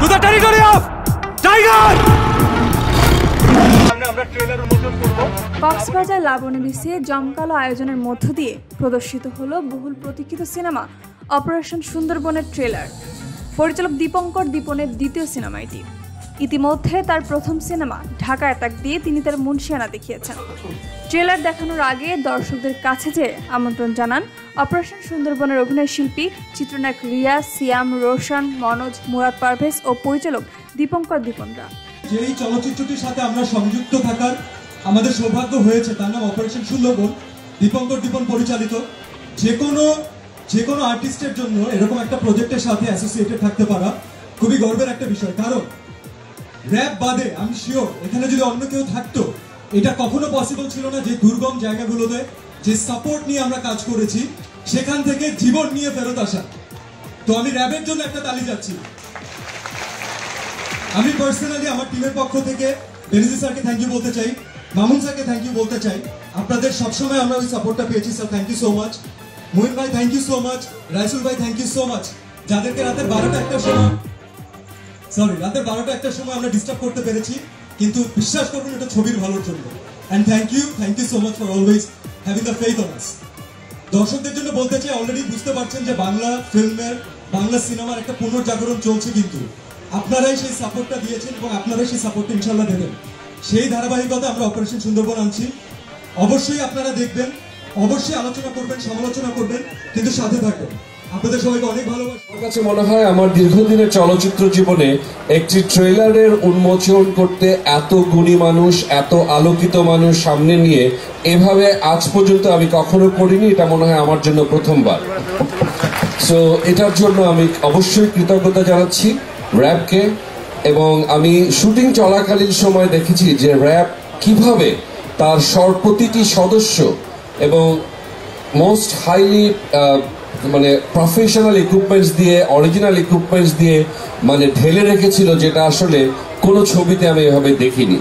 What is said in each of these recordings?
Two the territory of tiger. Cox's Bazar Laboni বিচে জমকালো আয়োজনের মধ্য দিয়ে প্রদর্শিত হলো বহুল প্রতীক্ষিত সিনেমা অপারেশন সুন্দরবনের ট্রেলার। পরিচালক দীপঙ্কর দীপনের দ্বিতীয় সিনেমা এটি। ইতিমধ্যে তার প্রথম সিনেমা ঢাকা অ্যাটাক দিয়ে তিনি তার মুনশিয়ানা দেখিয়েছেন। ট্রেলার দেখানোর আগে দর্শকদের কাছে যে আমন্ত্রণ জানান অপারেশন সুন্দরবনের অভিনয় শিল্পী চিত্রনায়ক রিয়া, সিয়াম, রোশন, মনোজ, মুরাদ পারভেজ ও পরিচালক দীপঙ্কর দীপনরা। যেই চলচ্চিত্রটির সাথে আমরা সংযুক্ত থাকার আমাদের সৌভাগ্য হয়েছে তার নাম অপারেশন সুন্দরবন, দীপঙ্কর দীপন পরিচালিত। যে কোনো আর্টিস্টের জন্য এরকম একটা প্রজেক্টের সাথে অ্যাসোসিয়েটেড থাকতে পারা খুবই গর্বের একটা বিষয়। কারণ র‍্যাপ বাদে আমি শিওর এখানে যদি অন্য কেউ থাকতো এটা কখনো পসিবল ছিল না। যে দুর্গম জায়গাগুলোতে যে সাপোর্ট নিয়ে আমরা কাজ করেছি সেখান থেকে জীবন নিয়ে ফেরত আসা। তো আমি র‍্যাপের জন্য একটা তালি যাচ্ছি। আমি পার্সোনালি আমার টিমের পক্ষ থেকে বেনজির স্যারকে থ্যাংক ইউ বলতে চাই, মামুন স্যারকে থ্যাংক ইউ বলতে চাই। আপনাদের সবসময় আমরা ওই সাপোর্টটা পেয়েছি sir, thank you so much. Mohin ভাই thank you so much, Raisul ভাই থ্যাংক ইউ সো মাচ, যাদেরকে রাতের 12টা-1টার সময় আমরা ডিস্টার্ব করতে পেরেছি, কিন্তু বিশ্বাস করুন এটা ছবির ভালোর জন্য। And thank you so much for always having the faith on us. দর্শকদের জন্য বলতে চাই, অলরেডি বুঝতে পারছেন যে বাংলা ফিল্মের, বাংলা সিনেমার একটা পুনর্জাগরণ চলছে, কিন্তু আপনারাই সেই সাপোর্টটা দিয়েছেন এবং আপনারাই সেই সাপোর্টটা ইনশাল্লাহ দেবেন। সেই ধারাবাহিকতা আমরা অপারেশন সুন্দরবন আনছি। অবশ্যই আপনারা দেখবেন, অবশ্যই আলোচনা করবেন, সমালোচনা করবেন, কিন্তু সাথে থাকবেন। আপনাদের সবাইকে অনেক ভালোবাসা। আমার কাছে মনে হয় আমার দীর্ঘদিনের চলচ্চিত্র জীবনে একটি ট্রেলারের উন্মোচন করতে এত গুণী মানুষ, এত আলোকিত মানুষ সামনে নিয়ে এভাবে আজ পর্যন্ত আমি কখনো করিনি। এটা মনে হয় আমার জন্য প্রথমবার। সো এটার জন্য আমি অবশ্যই কৃতজ্ঞতা জানাচ্ছি র‍্যাপকে। এবং আমি শুটিং চলাকালীন সময় দেখেছি যে র‍্যাপ কিভাবে তার প্রতিটি সদস্য এবং মোস্ট হাইলি মানে প্রফেশনাল ইকুইপমেন্টস দিয়ে, অরিজিনাল ইকুইপমেন্টস দিয়ে মানে ঢেলে রেখেছিল, যেটা আসলে কোনো ছবিতে আমি এভাবে দেখিনি।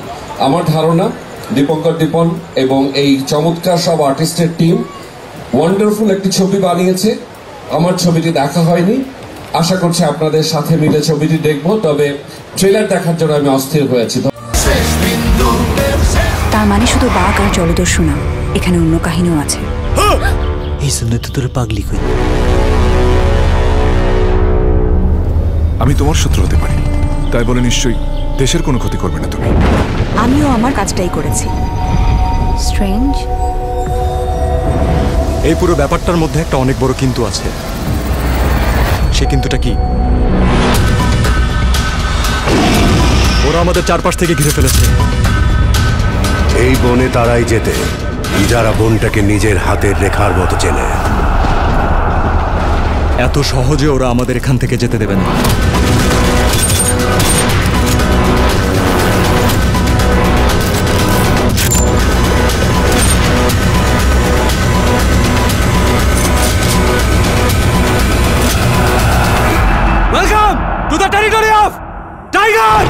আমার ধারণা দীপঙ্কর দীপন এবং এই চমৎকার সব আর্টিস্টের টিম ওয়ান্ডারফুল একটি ছবি বানিয়েছে। আমার ছবিটি দেখা হয়নি, আশা করছি আপনাদের সাথে মিলে ছবিটি দেখব। তবে ট্রেলার দেখার জন্য আমি অস্থির হয়েছি। তার মানে শুধু বাঘ আর জলদস্যু না, এখানে অন্য কাহিনীও আছে। এই জন্য তো তোর পাগলি কই। আমি তোমার শত্রু হতে পারি, তাই বলে নিশ্চয়ই দেশের কোনো ক্ষতি করবে না তুমি। আমিও আমার কাজটাই করেছি। স্ট্রেঞ্জ। এই পুরো ব্যাপারটার মধ্যে একটা অনেক বড় কিন্তু আছে। সে কিন্তুটা কি? ওরা আমাদের চারপাশ থেকে ঘিরে ফেলেছে। এই বনে তারাই যেতে যারা বনটাকে নিজের হাতের রেখার মতো চেনে। এত সহজে ওরা আমাদের এখান থেকে যেতে দেবে না। Welcome to the territory of tiger.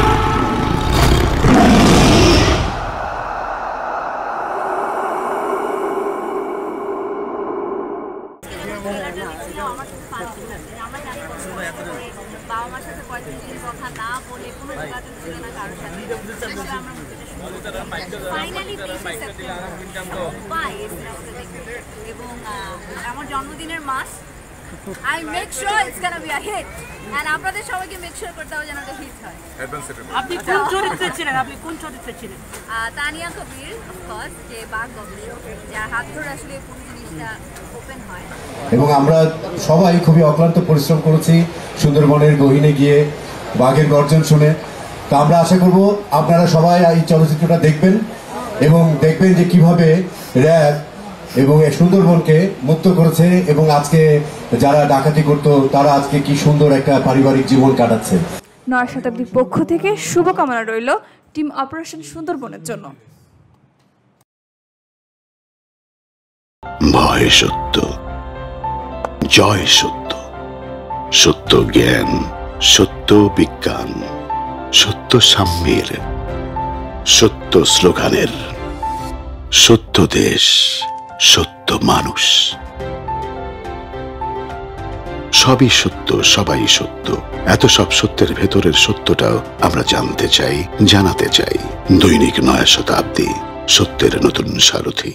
এবং আমার জন্মদিনের মাস I make sure it's gonna be a hit and আপনাদের সবাইকে মেক শিওর করতে হবে যেন এটা হিট হয়। আপনি কোন চরিত্রে ছিলেন? তানিয়া কবির, অফ কোর্স, যে বাঘ গবেষক, যার হাত ধরে আসলে পুরো জিনিসটা ওপেন হয়। এবং আমরা সবাই খুবই অক্লান্ত পরিশ্রম করেছি সুন্দরবনের গহীনে গিয়ে বাঘের গর্জন শুনে। তো আমরা আশা করব আপনারা সবাই এই চলচ্চিত্রটা দেখবেন এবং দেখবেন যে কিভাবে র‍্যাব এবং সুন্দরবনকে মুক্ত করেছে এবং আজকে যারা ডাকাতি করতো তারা আজকে কি সুন্দর একটা পারিবারিক জীবন কাটাচ্ছে। নয়া শতাব্দীর পক্ষ থেকে শুভকামনা রইল টিম অপারেশন সুন্দরবনের জন্য। ভয় সত্য, জয় সত্য, সত্য জ্ঞান, সত্য বিজ্ঞান, সত্য সাম্যের, সত্য স্লোগানের, সত্য দেশ, সত্য মানুষ। সবই সত্য, সবাই সত্য। এত সব সত্যের ভেতরের সত্যটাও আমরা জানতে চাই, জানাতে চাই। দৈনিক নয়া শতাব্দী, সত্যের নতুন সারথি।